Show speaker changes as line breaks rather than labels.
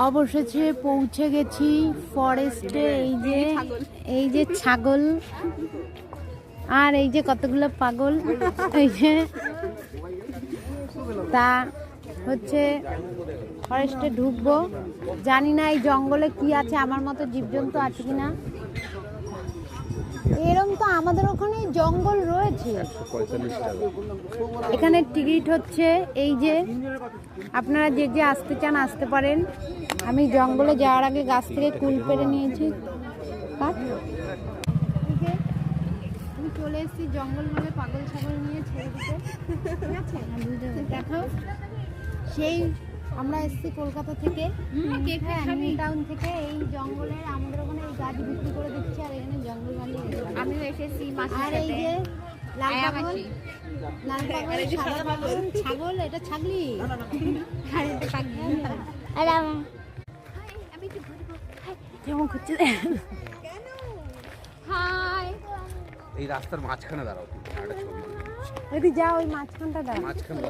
অবশেষে পৌঁছে গেছি ফরেস্টে। এই যে ছাগল আর এই যে কতগুলো পাগল, এই যে তা হচ্ছে ফরেস্টে ঢুকবো। জানি না এই জঙ্গলে কি আছে, আমার মতো জীবজন্তু আছে কিনা। এরকম তো আমাদের ওখানে জঙ্গল রয়েছে। এখানে টিকিট হচ্ছে এই যে, আপনারা যে যে আসতে চান আসতে পারেন। আমি জঙ্গলে যাওয়ার আগে গাছ থেকে কুল পেড়ে নিয়েছি। আমি চলে এসেছি জঙ্গল মানে পাগল ছাগল নিয়ে ছেড়ে দিতে, ঠিক আছে? দেখাও, সেই আমরা এসেছি কলকাতা থেকে, নিউ টাউন থেকে। এই জঙ্গলের আমাদের ওখানে এই গাছ বিক্রি করে দিচ্ছে, আর এখানে জঙ্গল বালি।
আমিও এসেছি
আর এই যে লাল পাগল, লাল পাগল, সাদা পাগল, ছাগল, এটা ছাগলি, আর এটা পাগলি। আর কেমন করছে?
হাই,
এই রাস্তার মাঝখানে দাঁড়াও, একটা ছবি
ওই যা, ওই মাঝখানটা দাঁড়া।
মাঝখানে